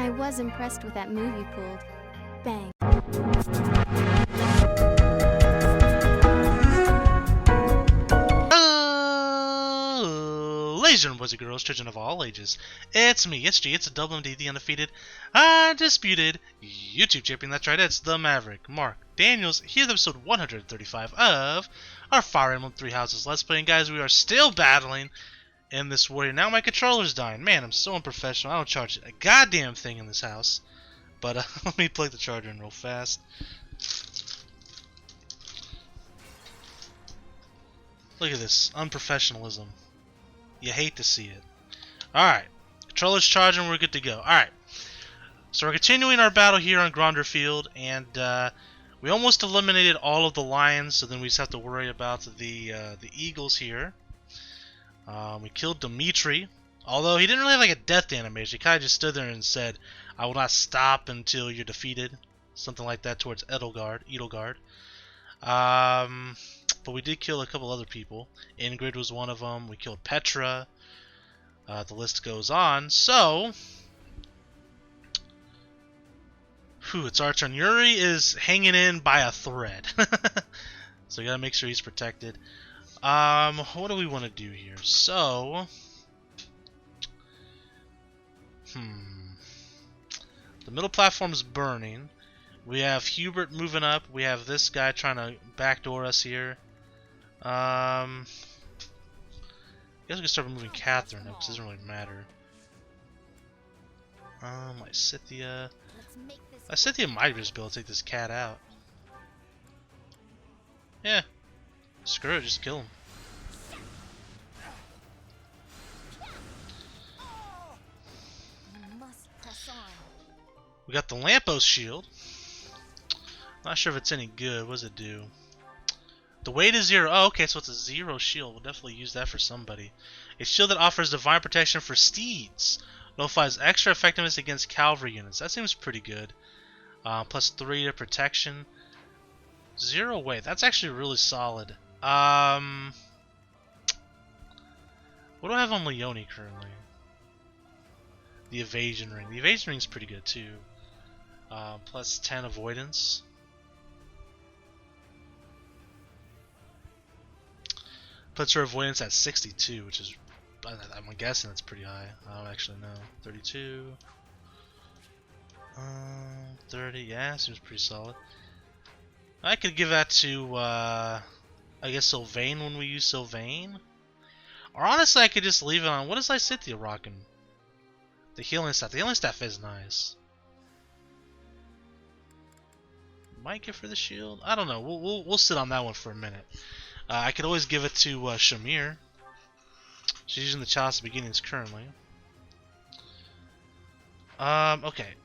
I was impressed with that move you pulled. Bang. Ladies and boys and girls, children of all ages, it's me, it's G, it's a double MD, the undefeated, undisputed YouTube champion. That's right, it's the Maverick, Mark Daniels, here's episode 135 of our Fire Emblem Three Houses Let's Play. And guys, we are still battling in this warrior. Now my controller's dying. Man, I'm so unprofessional. I don't charge a goddamn thing in this house. But let me plug the charger in real fast. Look at this unprofessionalism. You hate to see it. Alright. Controller's charging, we're good to go. Alright. So we're continuing our battle here on Gronder Field, and we almost eliminated all of the lions, so then we just have to worry about the eagles here. We killed Dimitri, although he didn't really have like a death animation. He kind of just stood there and said, "I will not stop until you're defeated." Something like that towards Edelgard. But we did kill a couple other people. Ingrid was one of them. We killed Petra. The list goes on. So, it's our turn. Yuri is hanging in by a thread. So we gotta make sure he's protected. What do we want to do here? So, the middle platform is burning. We have Hubert moving up. We have this guy trying to backdoor us here. I guess we can start moving Catherine up because it doesn't really matter. Lysithea. Lysithea might just be able to take this cat out. Yeah. Screw it, just kill him. We got the Lampos shield. Not sure if it's any good. What does it do? The weight is 0. Oh, okay, so it's a 0 shield. We'll definitely use that for somebody. A shield that offers divine protection for steeds. Notifies extra effectiveness against cavalry units. That seems pretty good. Plus 3 to protection. 0 weight. That's actually really solid. What do I have on Leone currently? The evasion ring. The evasion ring's pretty good too. Plus 10 avoidance. Puts her avoidance at 62, which is, I'm guessing that's pretty high. I don't actually know. 32. 30, yeah, seems pretty solid. I could give that to, I guess Sylvain when we use Sylvain. Or honestly, I could just leave it on. What is Lysithea rocking? The healing staff. The healing staff is nice. Might give her the shield. I don't know. We'll sit on that one for a minute. I could always give it to Shamir. She's using the Chalice of Beginnings currently. Okay.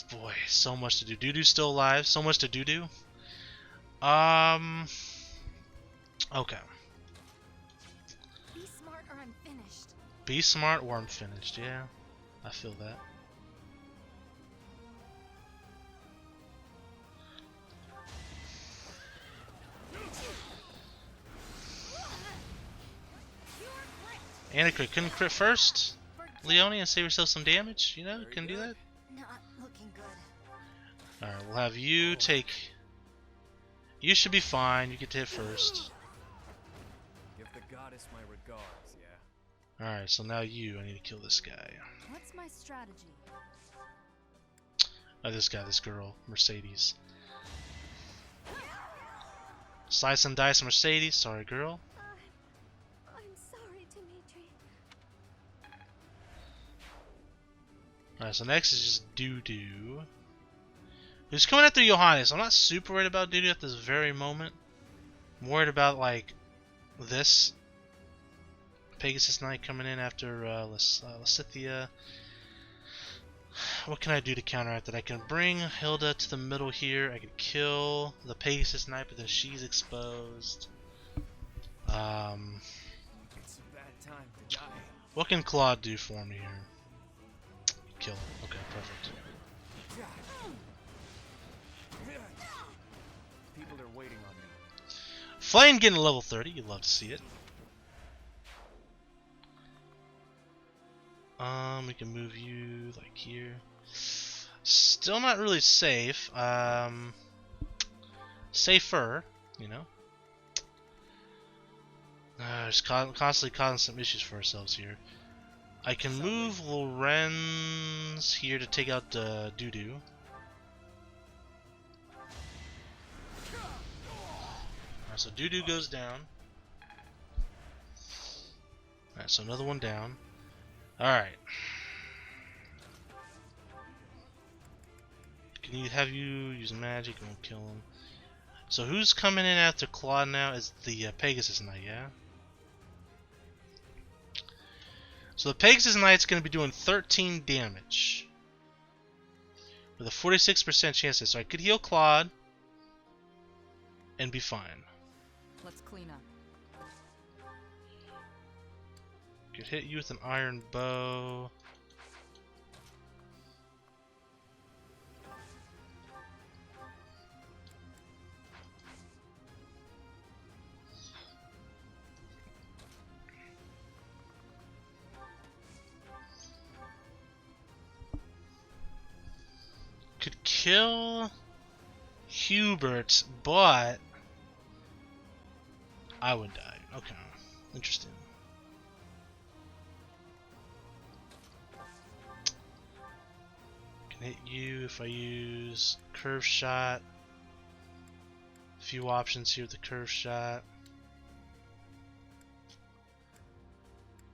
Boy, so much to do. Dudu's still alive. So much to do. Okay. Be smart or I'm finished. Be smart or I'm finished. Yeah, I feel that. And it couldn't crit first, Leone, and save yourself some damage. You know, can do that. Not looking good. All right, we'll have you take. You should be fine. You get to hit first. Give the goddess my regards, yeah. Alright, so now you, I need to kill this guy. What's my strategy? Oh, this guy, this girl, Mercedes. Slice and dice Mercedes, sorry girl. I'm sorry, Dimitri. Alright, so next is just Dudu. Who's coming after Johannes? I'm not super worried about Dudu at this very moment. I'm worried about, like, this. Pegasus Knight coming in after Lysithea. What can I do to counteract that? I can bring Hilda to the middle here. I can kill the Pegasus Knight, but then she's exposed. It's a bad time to die. What can Claude do for me here? Kill him. Okay, perfect. People are waiting on me. Flame getting level 30. You'd love to see it. We can move you like here. Still not really safe. Safer, you know. Just constantly causing some issues for ourselves here. I can move Lorenz here to take out Doo-Doo. Alright, so Doo-Doo goes down. Alright, so another one down. Alright. Can you have you use magic and we'll kill him? So who's coming in after Claude now? Is the Pegasus Knight, yeah? So the Pegasus Knight's going to be doing 13 damage. With a 46% chance to hit. So I could heal Claude and be fine. Let's clean up. Could hit you with an iron bow. Could kill Hubert, but I would die. Okay, interesting. Can hit you if I use curve shot. Few options here with the curve shot.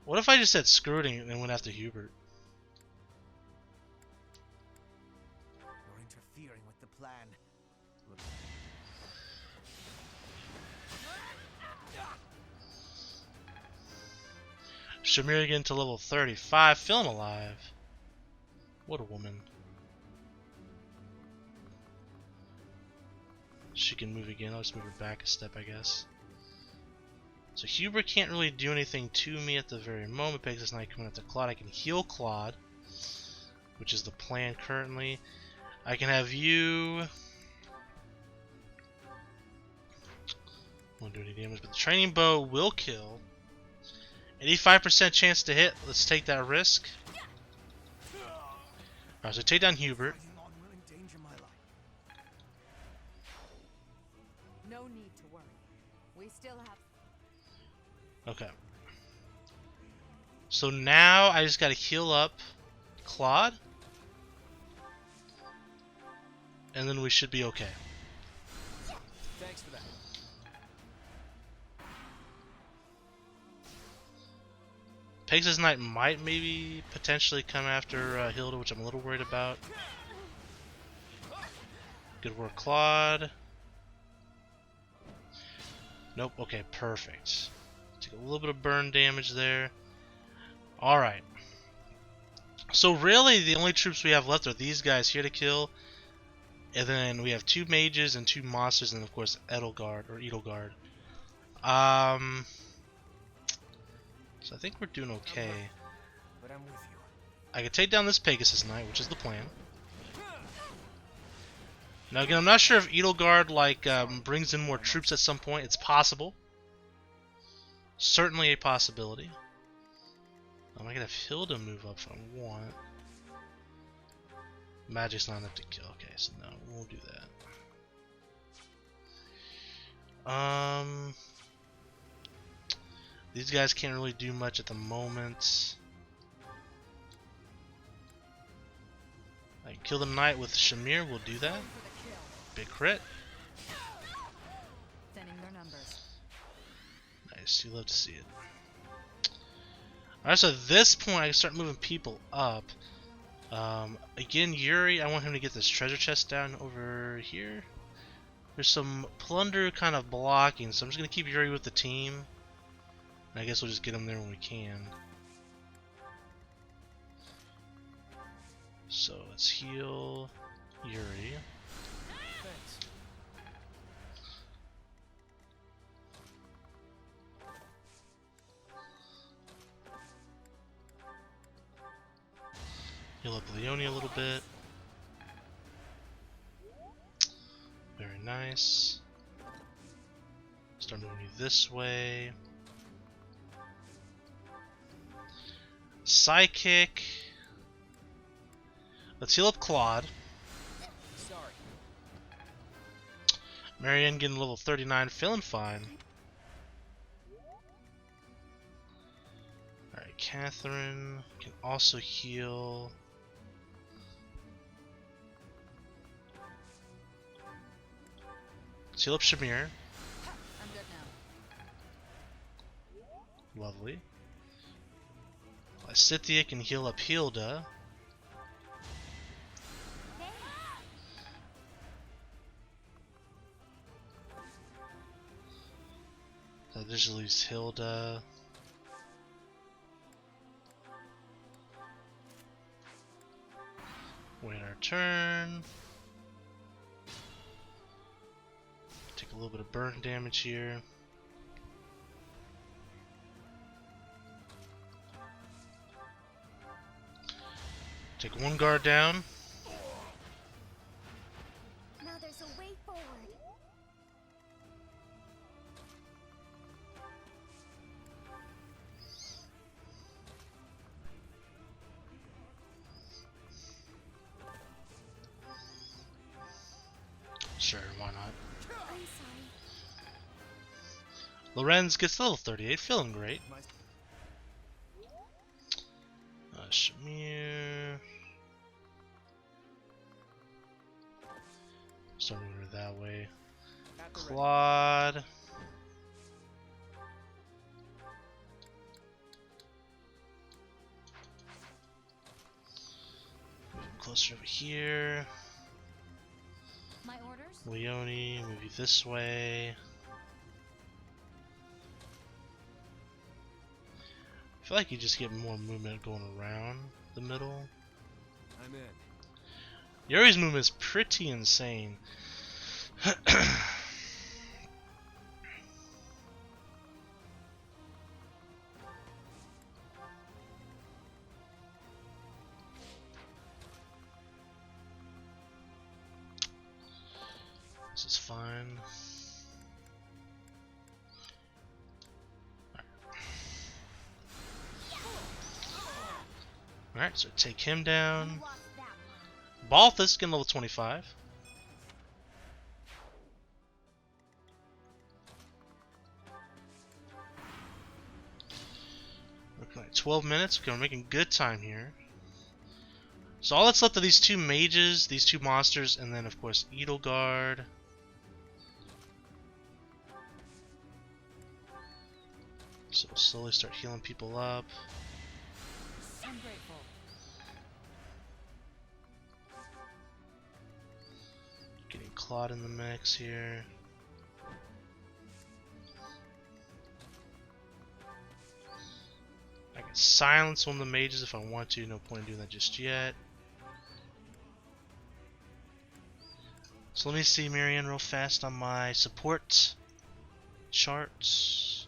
What if I just said screw it and went after Hubert? You're interfering with the plan. Shamir again to level 35, feeling alive. What a woman. She can move again. I'll just move her back a step, I guess. So Hubert can't really do anything to me at the very moment. Pegasus Knight coming after Claude. I can heal Claude, which is the plan currently. I can have you. Won't do any damage, but the training bow will kill. 85% chance to hit. Let's take that risk. Alright, so take down Hubert. No need to worry. We still have. Okay. So now I just gotta heal up Claude. And then we should be okay. Thanks for that. Pegasus Knight might maybe potentially come after Hilda, which I'm a little worried about. Good work, Claude. Nope, okay, perfect. Take a little bit of burn damage there. Alright. So really the only troops we have left are these guys here to kill. And then we have 2 mages and 2 monsters, and of course Edelgard or Edelgard. So I think we're doing okay. But I'm with you. I could take down this Pegasus Knight, which is the plan. Now again, I'm not sure if Edelgard brings in more troops at some point. It's possible. Certainly a possibility. I might have Hilda move up if I want. Magic's not enough to kill. Okay, so no, we won't do that. These guys can't really do much at the moment. I can kill the knight with Shamir. We'll do that. Big crit. Thinning their numbers. Nice. You love to see it. Alright, so at this point I can start moving people up. Again, Yuri, I want him to get this treasure chest down over here. There's some plunder kind of blocking, so I'm just going to keep Yuri with the team. And I guess we'll just get him there when we can. So let's heal Yuri. Thanks. Heal up Leone a little bit. Very nice. Start moving you this way. Psychic. Let's heal up Claude. Sorry. Marianne getting level 39, feeling fine. Alright, Catherine can also heal. Let's heal up Shamir. I'm good now. Lovely. Lysithea can heal up Hilda. That just leaves Hilda. Wait our turn. Take a little bit of burn damage here. Take one guard down. Now there's a way forward. Sure, why not? I'm sorry. Lorenz gets level 38, feeling great. My Shamir. Start moving her that way. at the ready. Claude. Move closer over here. My orders? Leone, move you this way. I feel like you just get more movement going around the middle. I'm in. Yuri's movement is pretty insane. This is fine. Alright, so take him down. Lost that one. Balthus getting level 25. Looking like 12 minutes. We're making good time here. So all that's left of these two mages, these two monsters, and then of course Edelgard. So we'll slowly start healing people up. I'm grateful. Getting Claude in the mix here. I can silence one of the mages if I want to, no point in doing that just yet. So let me see Marianne real fast on my support charts.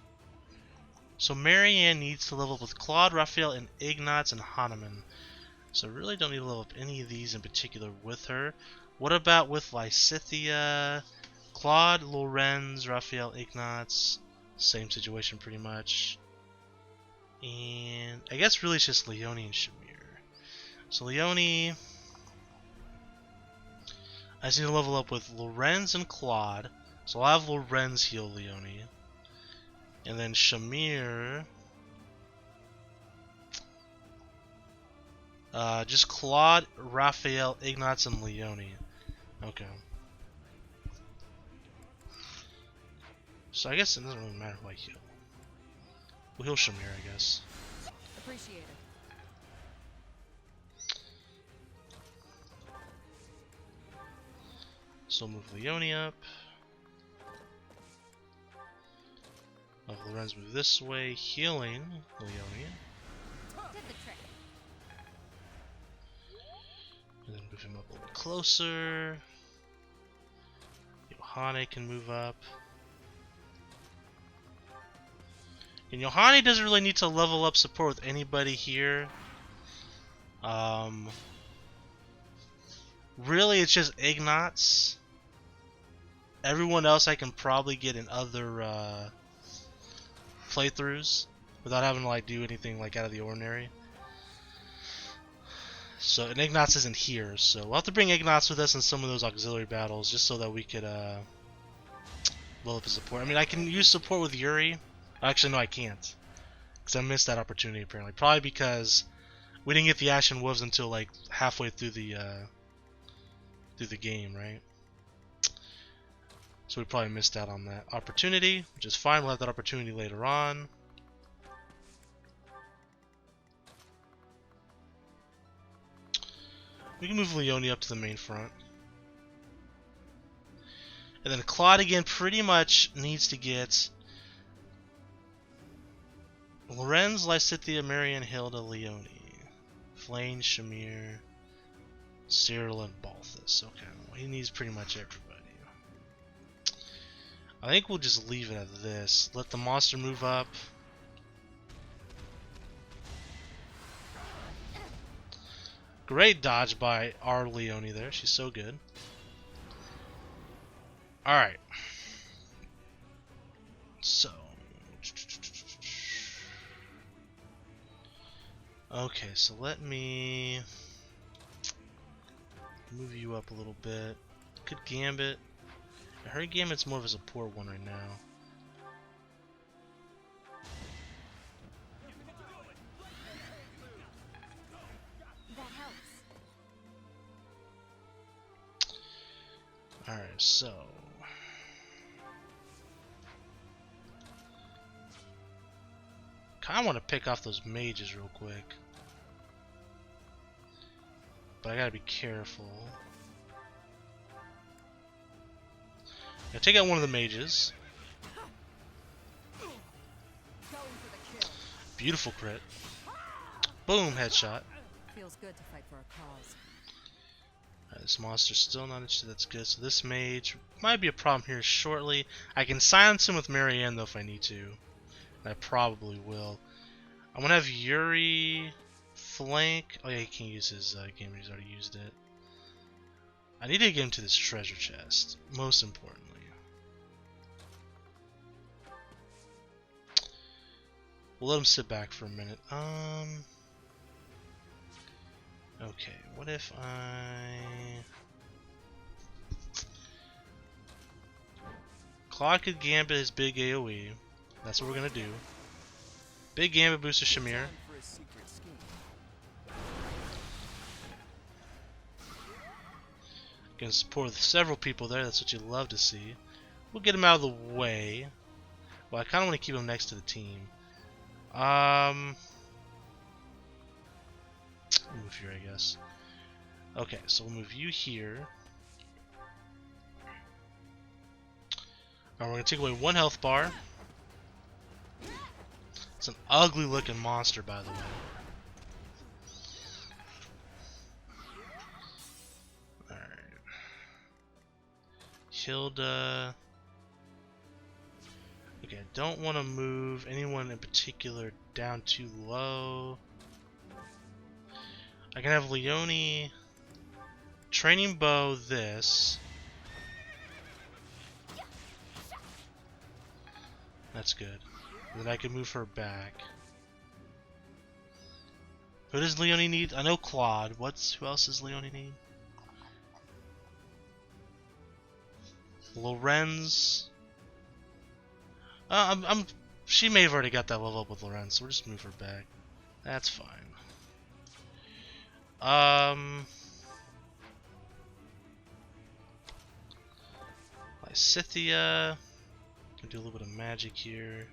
So Marianne needs to level up with Claude, Raphael, and Ignatz and Hahnemann. So I really don't need to level up any of these in particular with her. What about with Lysithea, Claude, Lorenz, Raphael, Ignatz? Same situation pretty much. And I guess really it's just Leone and Shamir. So Leone, I just need to level up with Lorenz and Claude. So I'll have Lorenz heal Leone. And then Shamir, just Claude, Raphael, Ignatz, and Leone. Okay. So I guess it doesn't really matter who I heal. We'll heal Shamir, I guess. Appreciate it. So move Leone up. Have Lorenz move this way, healing Leone. Did the trick. And then move him up a little closer. Yohane can move up. And Yohane doesn't really need to level up support with anybody here. Really, it's just Ignatz. Everyone else I can probably get in other playthroughs without having to like do anything like out of the ordinary. So, and Ignatz isn't here, so we'll have to bring Ignatz with us in some of those auxiliary battles just so that we could level up his support. I mean, I can use support with Yuri. Actually, no, I can't. Because I missed that opportunity, apparently. Probably because we didn't get the Ashen Wolves until, like, halfway through the game, right? So we probably missed out on that opportunity, which is fine. We'll have that opportunity later on. We can move Leone up to the main front. And then Claude again pretty much needs to get Lorenz, Lysithea, Marion, Hilda, Leone, Flane, Shamir, Cyril, and Balthus. Okay, well, he needs pretty much everybody. I think we'll just leave it at this. Let the monster move up. Great dodge by our Leone there. She's so good. Alright. So. Okay, so let me move you up a little bit. Could Gambit. Her Gambit's more of a support one right now. That helps. Alright, so kinda wanna pick off those mages real quick. But I gotta be careful. Now take out one of the mages. Beautiful crit. Boom, headshot. Feels good to fight for a cause. This monster's still not interested, that's good. So this mage might be a problem here shortly. I can silence him with Marianne though if I need to. And I probably will. I'm gonna have Yuri flank. Oh yeah, he can't use his game, he's already used it. I need to get him to this treasure chest, most importantly. We'll let him sit back for a minute. Okay, what if Claude could Gambit his big AoE. That's what we're gonna do. Big Gambit booster Shamir. Gonna support with several people there, that's what you love to see. We'll get him out of the way. Well, I kinda wanna keep him next to the team. Move here, I guess. Okay, so we'll move you here. Alright, we're gonna take away one health bar. It's an ugly looking monster, by the way. Alright. Hilda. Okay, I don't want to move anyone in particular down too low. I can have Leone training bow this. That's good. And then I can move her back. Who does Leone need? I know Claude. Who else does Leone need? Lorenz. She may have already got that level up with Lorenz, so we'll just move her back. That's fine. Lysithea. Can do a little bit of magic here.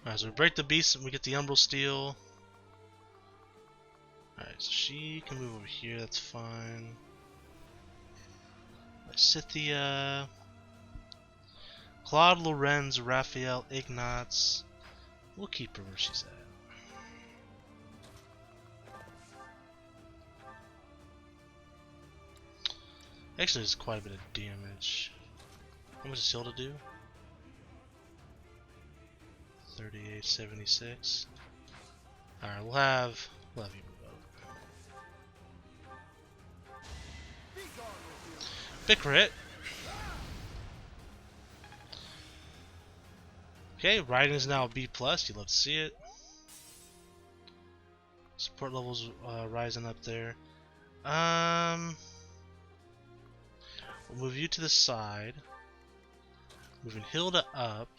Alright, so we break the beast and we get the Umbral Steel. Alright, so she can move over here, that's fine. Lysithea. Claude, Lorenz, Raphael, Ignatz. We'll keep her where she's at. Actually, there's quite a bit of damage. How much does Hilda do? 3876. Alright, we'll have you move up. Big crit. Okay, riding is now a B+. You love to see it. Support levels rising up there. We'll move you to the side. Moving Hilda up.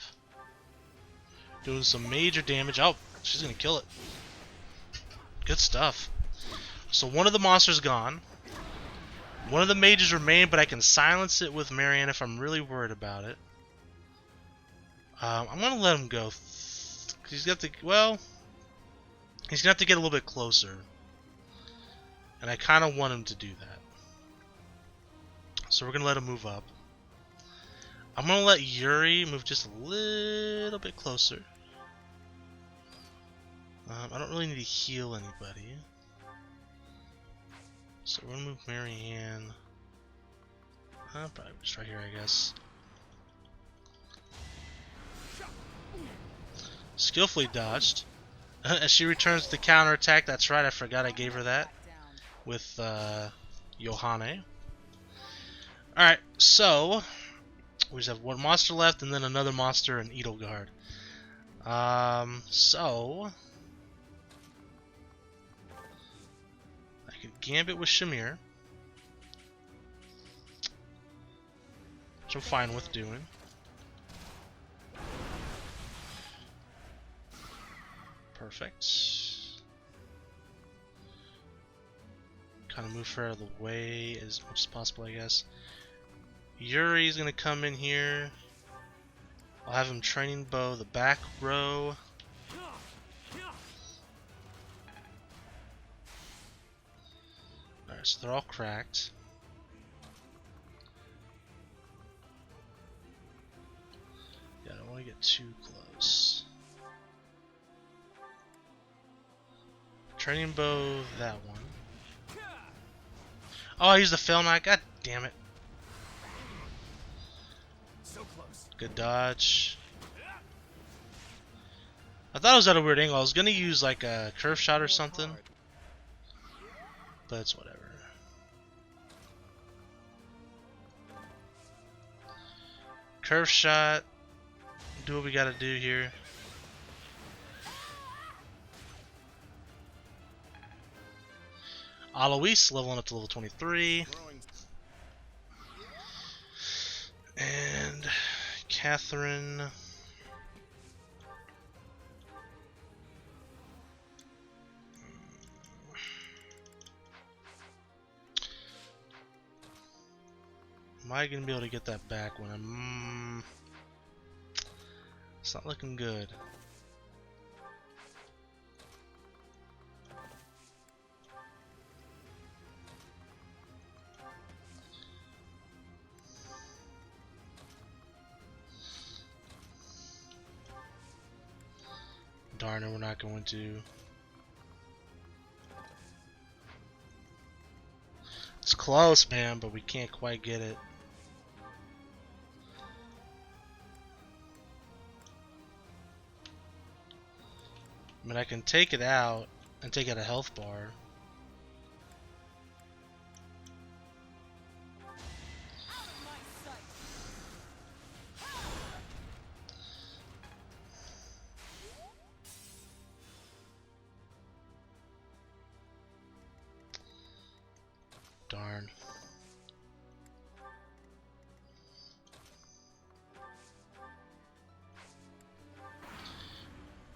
Doing some major damage. Oh, she's gonna kill it. Good stuff. So one of the monsters gone. One of the mages remain, but I can silence it with Marianne if I'm really worried about it. I'm gonna let him go. He's got to. Well, he's gonna have to get a little bit closer, and I kind of want him to do that. So we're gonna let him move up. I'm gonna let Yuri move just a little bit closer. I don't really need to heal anybody. So we're gonna move Marianne. Probably just right here, I guess. Skillfully dodged. As she returns to counterattack, that's right, I forgot I gave her that. With Yohane. Alright, so we just have one monster left and then another monster in Edelgard. So I could Gambit with Shamir, which I'm fine with doing. Perfect. Kind of move her out of the way as much as possible, I guess. Yuri's gonna come in here. I'll have him training bow the back row. Alright, so they're all cracked. Yeah, I don't want to get too close. Training bow, that one. Oh, I used the fail knight. God damn it. So close. Good dodge. I thought it was at a weird angle. I was gonna use like a curve shot or something, but it's whatever. Curve shot. Do what we gotta do here. Alois leveling up to level 23. And Catherine. Am I gonna be able to get that back when I'm... It's not looking good. Darn it, we're not going to. It's close, man, but we can't quite get it. I mean, I can take it out and take out a health bar. Darn.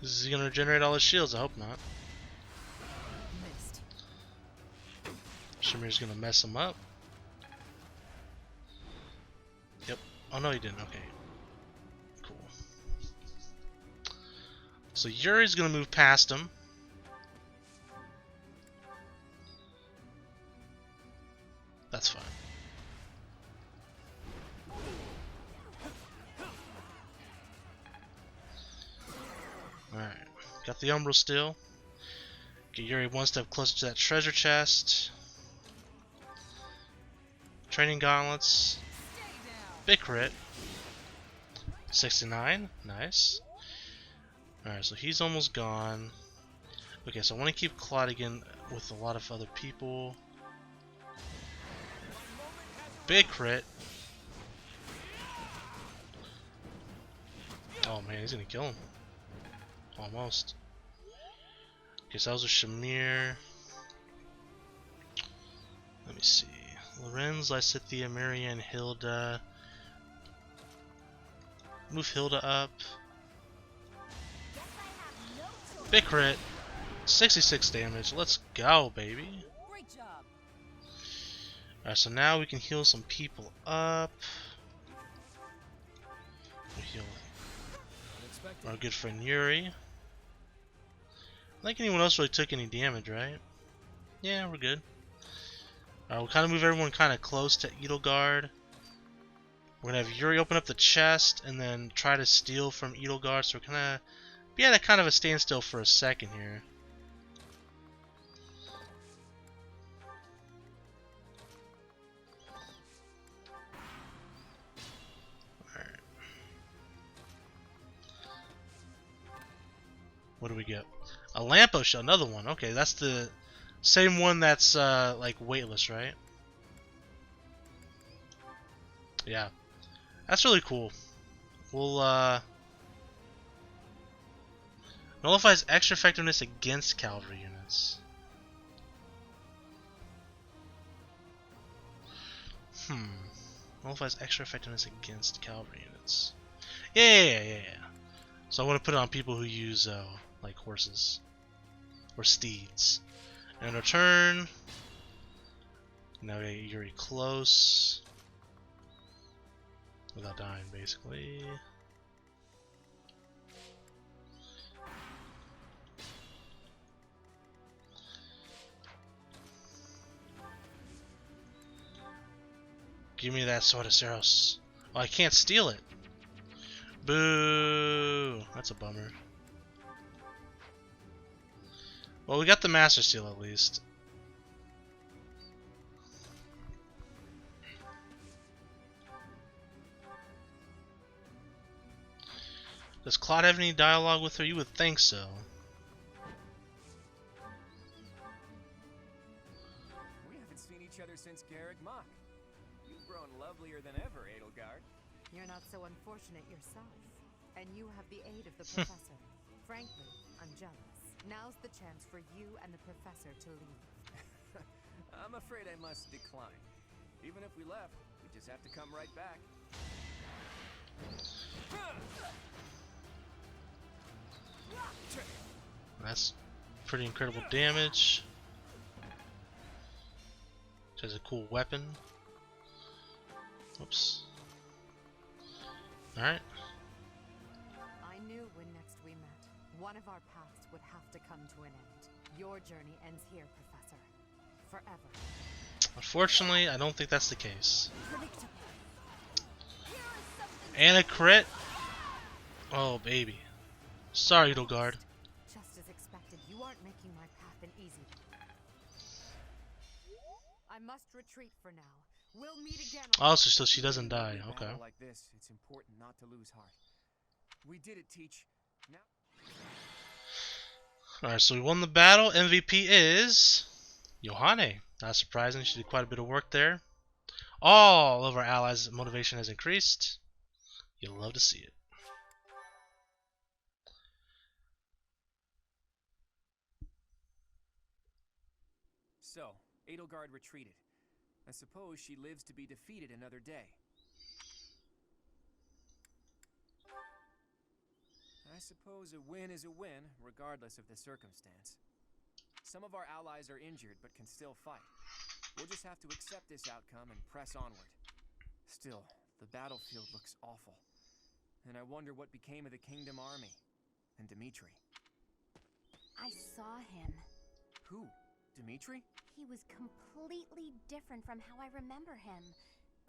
Is he gonna regenerate all his shields? I hope not. Missed. Shamir's gonna mess him up. Yep. Oh no, he didn't. Okay. Cool. So Yuri's gonna move past him. That's fine. Alright. Got the Umbral still. Get Yuri one step closer to that treasure chest. Training gauntlets. Big crit. 69. Nice. Alright, so he's almost gone. Okay, so I want to keep Claudigan with a lot of other people. Big crit. Oh man, he's gonna kill him. Almost. Okay, so that was a Shamir. Let me see. Lorenz, Lysithea, Marianne, Hilda. Move Hilda up. Big crit. 66 damage. Let's go, baby. Great job. Alright, so now we can heal some people up. We heal our good friend Yuri. I don't think anyone else really took any damage, right? Yeah, we're good. Alright, we'll kind of move everyone kind of close to Edelgard. We're going to have Yuri open up the chest and then try to steal from Edelgard, so we're going to be at a kind of a standstill for a second here. Alright. What do we get? A Lampo shell, another one. Okay, that's the same one that's like weightless, right? Yeah. That's really cool. We'll nullifies extra effectiveness against cavalry units. Nullifies extra effectiveness against cavalry units. Yeah. So I want to put it on people who use like horses or steeds. And return. Now we get Yuri close. Without dying, basically. Give me that Sword of Saros. Oh, I can't steal it. Boo! That's a bummer. Well, we got the Master Seal at least. Does Claude have any dialogue with her? You would think so. We haven't seen each other since Garrick Mach. You've grown lovelier than ever, Edelgard. You're not so unfortunate yourself. And you have the aid of the professor. Frankly, I'm jealous. Now's the chance for you and the professor to leave. I'm afraid I must decline. Even if we left, we just have to come right back. That's pretty incredible damage. Which has a cool weapon. Oops. Alright. I knew when next we met, one of our paths would have to come to an end. Your journey ends here, Professor. Forever. Unfortunately, I don't think that's the case. Predictable. And a crit. Oh, baby. Sorry, Edelgard. Just as expected, you aren't making my path an easy one. I must retreat for now. We'll meet again. Oh, so she doesn't die. In a Okay. battle like this, it's important not to lose heart. We did it, Teach. Now. Alright, so we won the battle. MVP is Johanne. Not surprising. She did quite a bit of work there. All of our allies' motivation has increased. You'll love to see it. So, Edelgard retreated. I suppose she lives to be defeated another day. I suppose a win is a win, regardless of the circumstance. Some of our allies are injured, but can still fight. We'll just have to accept this outcome and press onward. Still, the battlefield looks awful. And I wonder what became of the Kingdom Army. And Dimitri. I saw him. Who? Dimitri? He was completely different from how I remember him.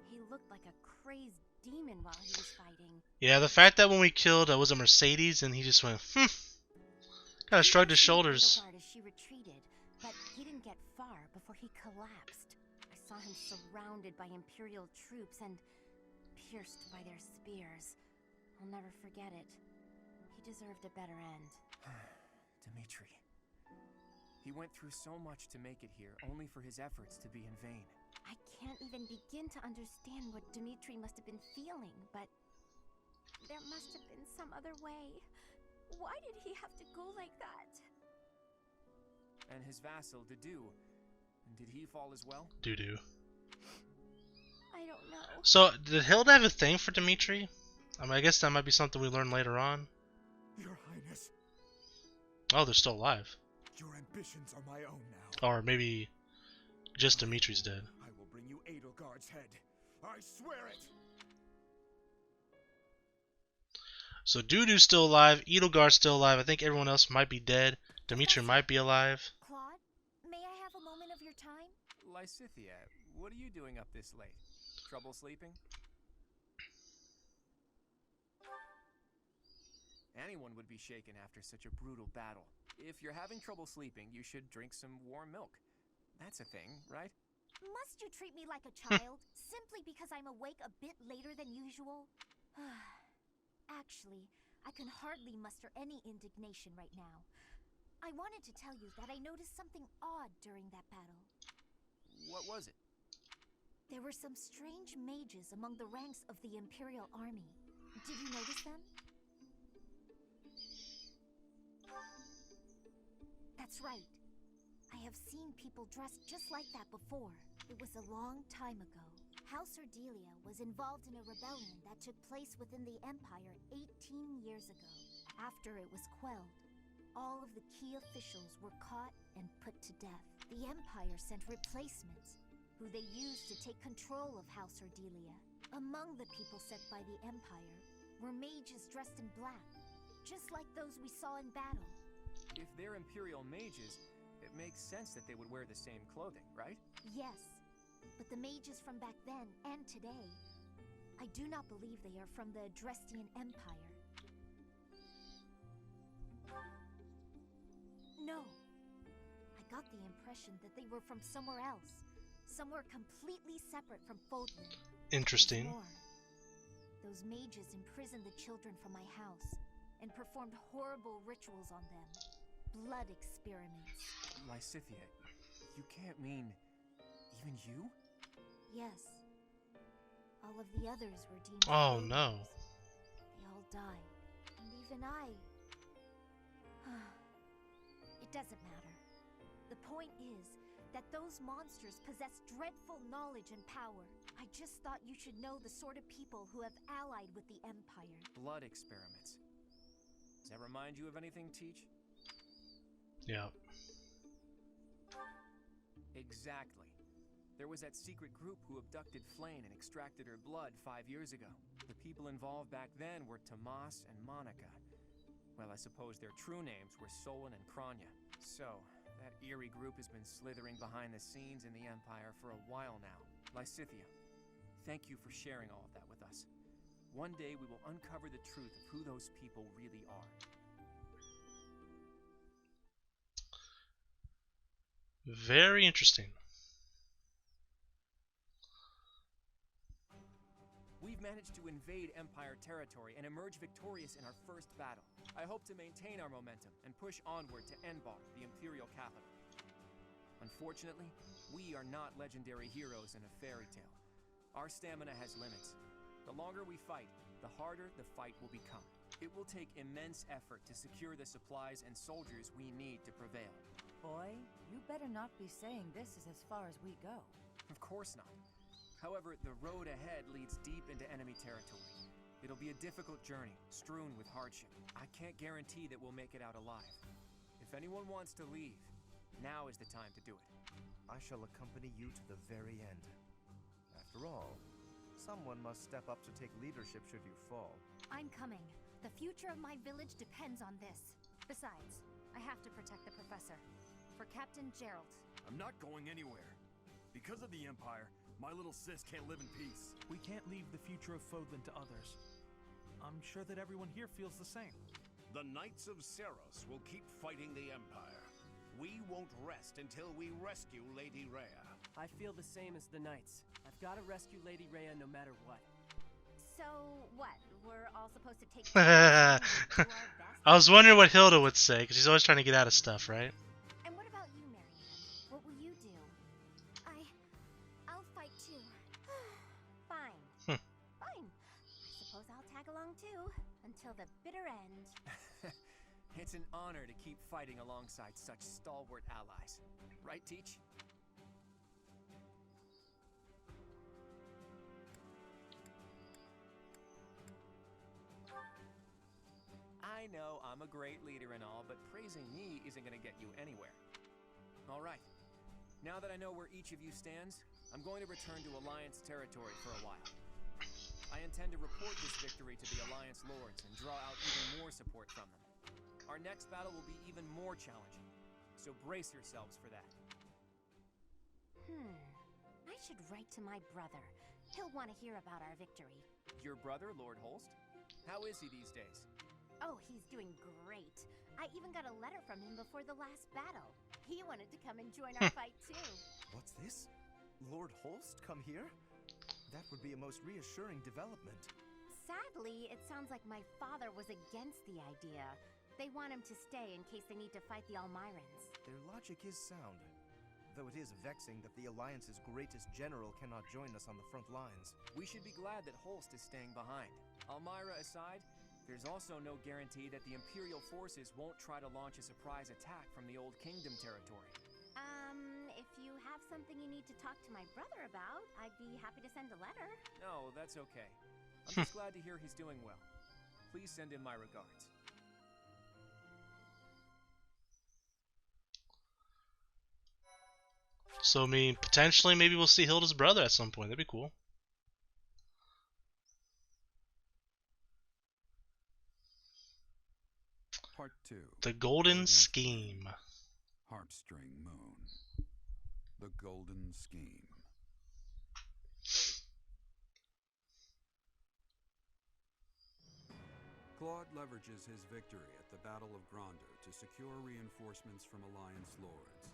He looked like a crazed demon while he was fighting. Yeah, the fact that when we killed, was a Mercedes, and he just went, kind of shrugged his shoulders. Edelgard as she retreated, but he didn't get far before he collapsed. I saw him surrounded by Imperial troops and pierced by their spears. I'll never forget it. He deserved a better end. Dimitri. He went through so much to make it here, only for his efforts to be in vain. I can't even begin to understand what Dmitri must have been feeling, but there must have been some other way. Why did he have to go like that? And his vassal, Dedu, did he fall as well? Doo-doo. I don't know. So, did Hilda have a thing for Dmitri? I mean, I guess that might be something we learn later on. Your Highness, Oh, they're still alive. your ambitions are my own now. Or maybe just Dimitri's dead. I will bring you Edelgard's head. I swear it! So Doo-doo's still alive, Edelgard's still alive, I think everyone else might be dead. Dimitri might be alive. Claude, may I have a moment of your time? Lysithea, what are you doing up this late? Trouble sleeping? Anyone would be shaken after such a brutal battle. If you're having trouble sleeping, you should drink some warm milk. That's a thing, right? Must you treat me like a child, simply because I'm awake a bit later than usual? Actually, I can hardly muster any indignation right now. I wanted to tell you that I noticed something odd during that battle. What was it? There were some strange mages among the ranks of the Imperial Army. Did you notice them? That's right. I have seen people dressed just like that before. It was a long time ago. House Ardelia was involved in a rebellion that took place within the Empire 18 years ago. After it was quelled, all of the key officials were caught and put to death. The Empire sent replacements, who they used to take control of House Ardelia. Among the people sent by the Empire were mages dressed in black, just like those we saw in battle. If they're Imperial mages, it makes sense that they would wear the same clothing, right? Yes, but the mages from back then and today, I do not believe they are from the Drestian Empire. No, I got the impression that they were from somewhere else, somewhere completely separate from Fodlan. Interesting. More, those mages imprisoned the children from my house and performed horrible rituals on them. Blood experiments. Lysithea, you can't mean... even you? Yes. All of the others were deemed Oh, failures. no. They all died. And even I... It doesn't matter. The point is that those monsters possess dreadful knowledge and power. I just thought you should know the sort of people who have allied with the Empire. Blood experiments. Does that remind you of anything, Teach? Yeah. Exactly. There was that secret group who abducted Flayn and extracted her blood 5 years ago. The people involved back then were Tomas and Monica. Well, I suppose their true names were Solon and Kranya. So, that eerie group has been slithering behind the scenes in the Empire for a while now. Lysithea, thank you for sharing all of that with us. One day we will uncover the truth of who those people really are. Very interesting. We've managed to invade Empire territory and emerge victorious in our first battle. I hope to maintain our momentum and push onward to Enbar, the Imperial capital. Unfortunately, we are not legendary heroes in a fairy tale. Our stamina has limits. The longer we fight, the harder the fight will become. It will take immense effort to secure the supplies and soldiers we need to prevail. Boy, you better not be saying this is as far as we go. Of course not. However, the road ahead leads deep into enemy territory. It'll be a difficult journey, strewn with hardship. I can't guarantee that we'll make it out alive. If anyone wants to leave, now is the time to do it. I shall accompany you to the very end. After all, someone must step up to take leadership should you fall. I'm coming. The future of my village depends on this. Besides, I have to protect the professor. For Captain Gerald. I'm not going anywhere. Because of the Empire, my little sis can't live in peace. We can't leave the future of Fodlan to others. I'm sure that everyone here feels the same. The Knights of Seros will keep fighting the Empire. We won't rest until we rescue Lady Rhea. I feel the same as the Knights. I've got to rescue Lady Rhea no matter what. So, what? We're all supposed to take I was wondering what Hilda would say, because she's always trying to get out of stuff, right? And what about you, Marianne? What will you do? I'll fight tag along too, until the bitter end. It's an honor to keep fighting alongside such stalwart allies. Right, Teach? I know I'm a great leader and all, but praising me isn't gonna get you anywhere. Alright, now that I know where each of you stands, I'm going to return to Alliance territory for a while. I intend to report this victory to the Alliance Lords and draw out even more support from them. Our next battle will be even more challenging, so brace yourselves for that. I should write to my brother. He'll want to hear about our victory. Your brother, Lord Holst? How is he these days? Oh, he's doing great. I even got a letter from him before the last battle. He wanted to come and join our fight too. What's this? Lord Holst come here? That would be a most reassuring development. Sadly, it sounds like my father was against the idea. They want him to stay in case they need to fight the Almirans. Their logic is sound, though it is vexing that the Alliance's greatest general cannot join us on the front lines. We should be glad that Holst is staying behind. Almira aside, there's also no guarantee that the Imperial forces won't try to launch a surprise attack from the Old Kingdom territory. If you have something you need to talk to my brother about, I'd be happy to send a letter. No, that's okay. I'm just glad to hear he's doing well. Please send him my regards. So, I mean, potentially, maybe we'll see Hilda's brother at some point. That'd be cool. Part 2. The Golden Scheme. Harpstring Moon. The Golden Scheme. Claude leverages his victory at the Battle of Gronder to secure reinforcements from Alliance lords.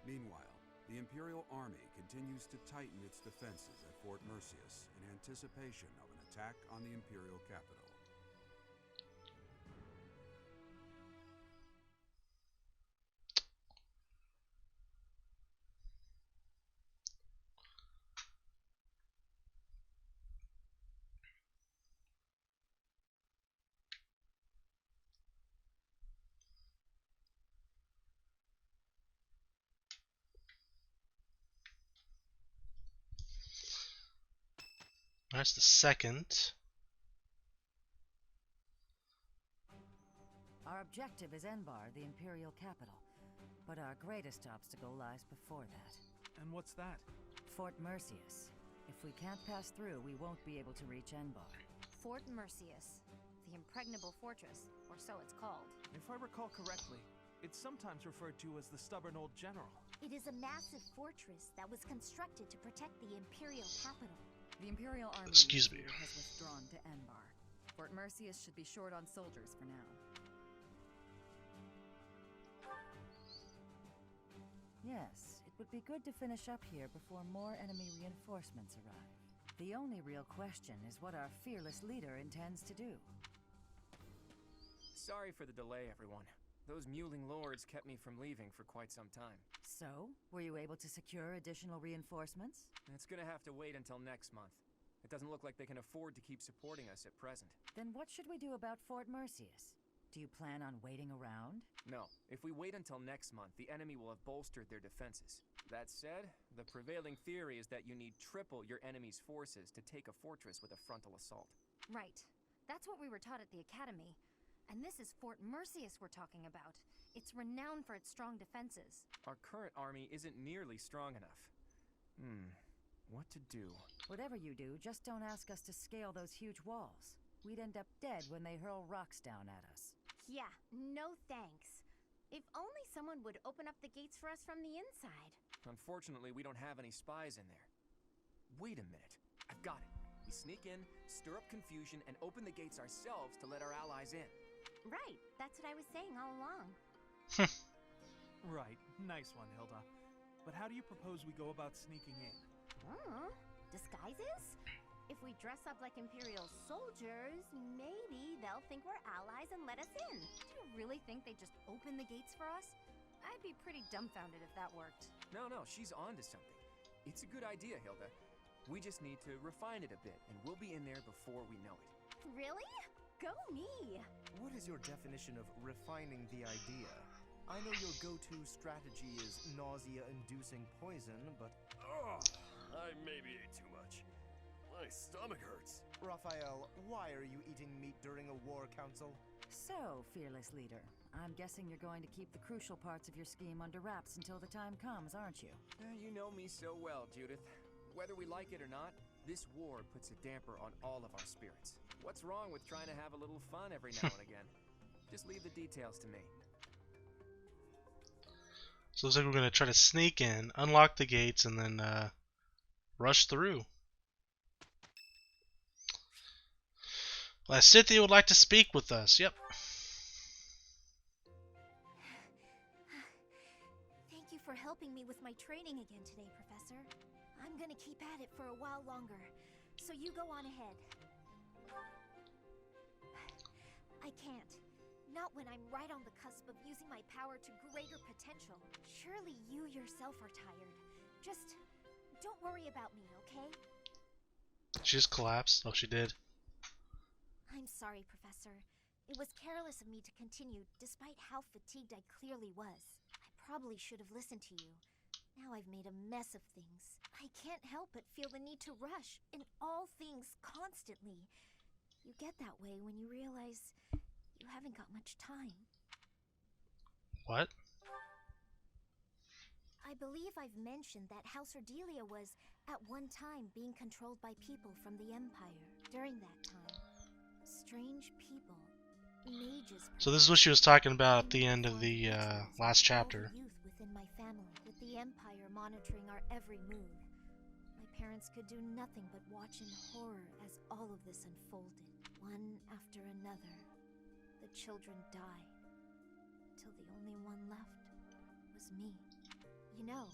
Meanwhile, the Imperial Army continues to tighten its defenses at Fort Mercius in anticipation of an attack on the Imperial capital. That's the second. Our objective is Enbar, the Imperial capital. But our greatest obstacle lies before that. And what's that? Fort Mercius. If we can't pass through, we won't be able to reach Enbar. Fort Mercius, the impregnable fortress, or so it's called. If I recall correctly, it's sometimes referred to as the Stubborn Old General. It is a massive fortress that was constructed to protect the Imperial capital. The Imperial Army Excuse me. has withdrawn to Enbar. Fort Mercius should be short on soldiers for now. Yes, it would be good to finish up here before more enemy reinforcements arrive. The only real question is what our fearless leader intends to do. Sorry for the delay, everyone. Those mewling lords kept me from leaving for quite some time. So, were you able to secure additional reinforcements? It's gonna have to wait until next month. It doesn't look like they can afford to keep supporting us at present. Then what should we do about Fort Mercius? Do you plan on waiting around? No. If we wait until next month, the enemy will have bolstered their defenses. That said, the prevailing theory is that you need triple your enemy's forces to take a fortress with a frontal assault. Right. That's what we were taught at the academy. And this is Fort Mercius we're talking about. It's renowned for its strong defenses. Our current army isn't nearly strong enough. What to do? Whatever you do, just don't ask us to scale those huge walls. We'd end up dead when they hurl rocks down at us. Yeah, no thanks. If only someone would open up the gates for us from the inside. Unfortunately, we don't have any spies in there. Wait a minute. I've got it. We sneak in, stir up confusion, and open the gates ourselves to let our allies in. Right, that's what I was saying all along. Right, nice one, Hilda. But how do you propose we go about sneaking in? Disguises? If we dress up like Imperial soldiers, maybe they'll think we're allies and let us in. Do you really think they'd just open the gates for us? I'd be pretty dumbfounded if that worked. No, she's onto something. It's a good idea, Hilda. We just need to refine it a bit, and we'll be in there before we know it. Really? Go me! What is your definition of refining the idea? I know your go-to strategy is nausea-inducing poison, but... Ugh, I maybe ate too much. My stomach hurts. Raphael, why are you eating meat during a war council? So, fearless leader, I'm guessing you're going to keep the crucial parts of your scheme under wraps until the time comes, aren't you? You know me so well, Judith. Whether we like it or not, this war puts a damper on all of our spirits. What's wrong with trying to have a little fun every now and again? Just leave the details to me. So it looks like we're going to try to sneak in, unlock the gates, and then rush through. Cynthia would like to speak with us. Yep. Thank you for helping me with my training again today, Professor. I'm gonna keep at it for a while longer, so you go on ahead. I can't. Not when I'm right on the cusp of using my power to greater potential. Surely you yourself are tired. Just don't worry about me, okay? She just collapsed. Oh, she did. I'm sorry, Professor. It was careless of me to continue, despite how fatigued I clearly was. I probably should have listened to you. Now I've made a mess of things. I can't help but feel the need to rush in all things constantly. You get that way when you realize you haven't got much time. What? I believe I've mentioned that House Ordelia was, at one time, being controlled by people from the Empire. During that time, strange people, mages... So this is what she was talking about at the end of the last chapter. Youth within my family, with the Empire monitoring our every move. My parents could do nothing but watch in horror as all of this unfolded, one after another. The children died, till the only one left was me. You know,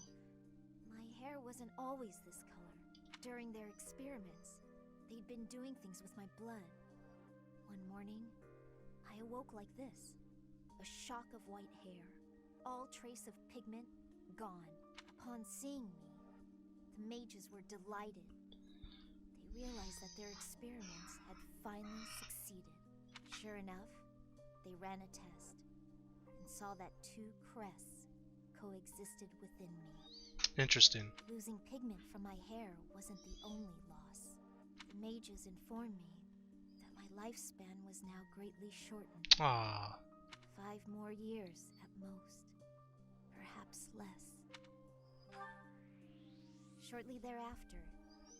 my hair wasn't always this color. During their experiments, they'd been doing things with my blood. One morning, I awoke like this. A shock of white hair. All trace of pigment gone. Upon seeing me, the mages were delighted. They realized that their experiments had finally succeeded. Sure enough, they ran a test and saw that two crests coexisted within me. Interesting. Losing pigment from my hair wasn't the only loss. The mages informed me that my lifespan was now greatly shortened. Ah. 5 more years at most, perhaps less. Shortly thereafter,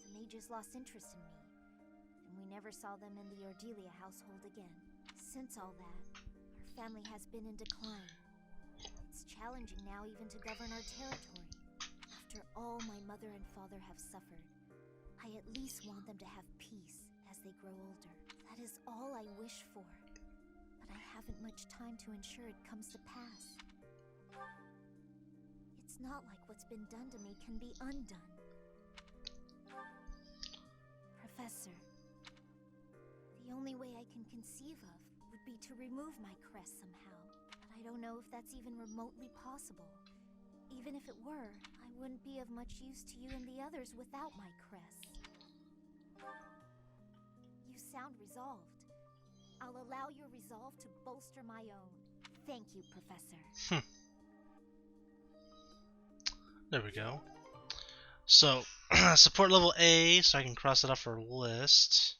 the mages lost interest in me, and we never saw them in the Ordelia household again. Since all that, our family has been in decline. It's challenging now even to govern our territory. After all my mother and father have suffered, I at least want them to have peace as they grow older. That is all I wish for. But I haven't much time to ensure it comes to pass. It's not like what's been done to me can be undone. Professor, the only way I can conceive of would be to remove my crest somehow. But I don't know if that's even remotely possible. Even if it were, I wouldn't be of much use to you and the others without my crest. You sound resolved. I'll allow your resolve to bolster my own. Thank you, Professor. There we go. So, support level A, so I can cross it off our list.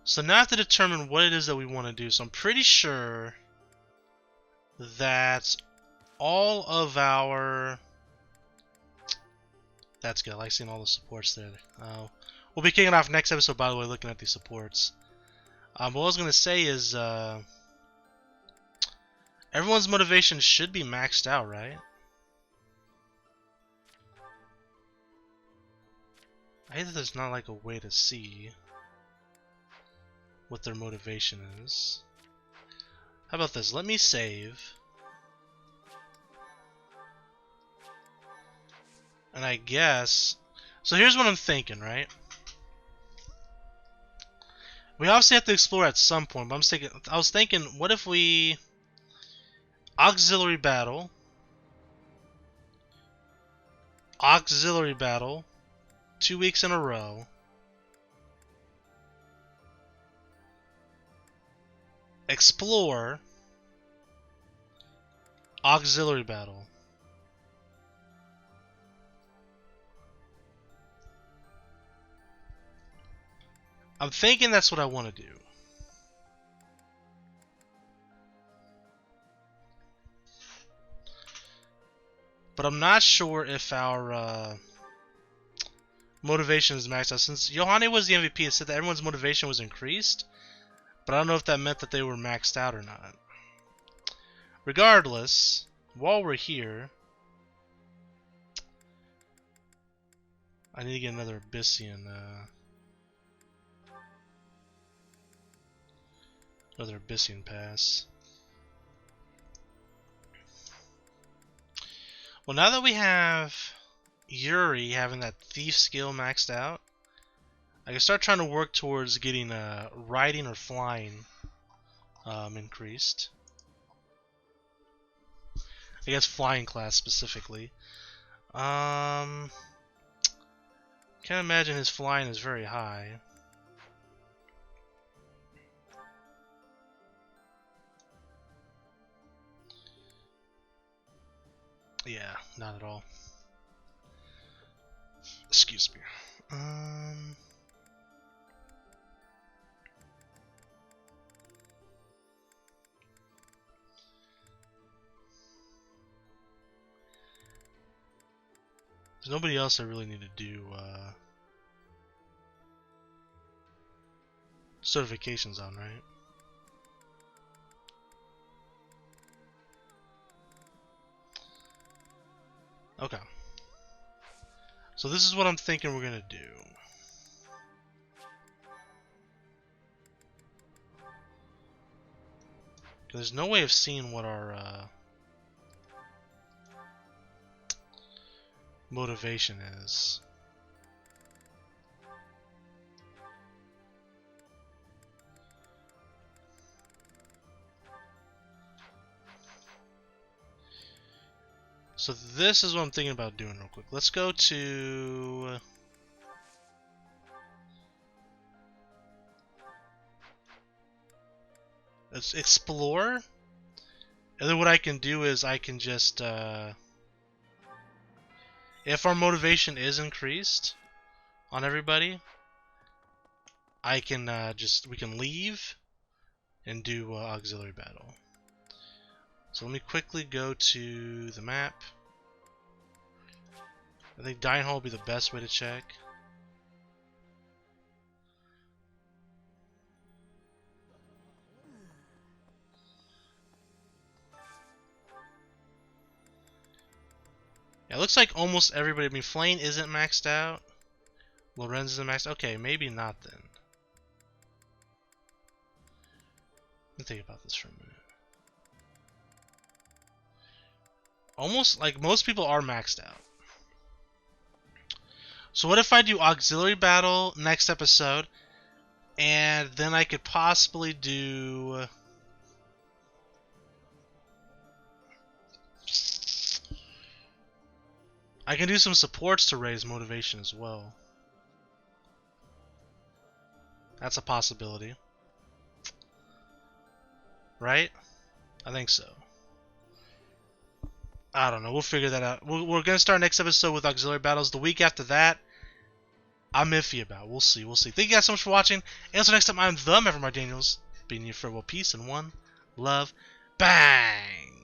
So now I have to determine what it is that we want to do. So I'm pretty sure that all of our... That's good. I like seeing all the supports there. We'll be kicking off next episode, by the way, looking at these supports. What I was going to say is everyone's motivation should be maxed out, right? I hate that there's not like a way to see what their motivation is. How about this? Let me save. And I guess... So here's what I'm thinking, right? We obviously have to explore at some point, but I was thinking, what if we Auxiliary battle. Auxiliary battle. 2 weeks in a row. Explore. Auxiliary battle. I'm thinking that's what I want to do. But I'm not sure if our motivation is maxed out. Since Yohane was the MVP, it said that everyone's motivation was increased. But I don't know if that meant that they were maxed out or not. Regardless, while we're here, I need to get another Abyssian. Another Abyssian pass. Well, now that we have Yuri having that thief skill maxed out, I can start trying to work towards getting riding or flying increased. I guess flying class specifically. Can't imagine his flying is very high. Yeah, not at all. Excuse me. There's nobody else I really need to do certifications on, right? Okay. So this is what I'm thinking we're gonna do. There's no way of seeing what our motivation is. So this is what I'm thinking about doing real quick. Let's go to let's explore. And then what I can do is I can just if our motivation is increased on everybody, I can we can leave and do auxiliary battle. So let me quickly go to the map. I think Dining Hall will be the best way to check. Yeah, it looks like almost everybody. I mean, Flane isn't maxed out. Lorenz isn't maxed out. Okay, maybe not then. Let me think about this for a minute. Almost like most people are maxed out. So what if I do auxiliary battle next episode, and then I could possibly do I can do some supports to raise motivation as well. That's a possibility. Right? I think so. I don't know. We'll figure that out. We're going to start next episode with auxiliary battles. The week after that, I'm iffy about. We'll see. We'll see. Thank you guys so much for watching. And until next time, I'm the Maverick Daniels. Being you farewell, peace, and one love. Bang!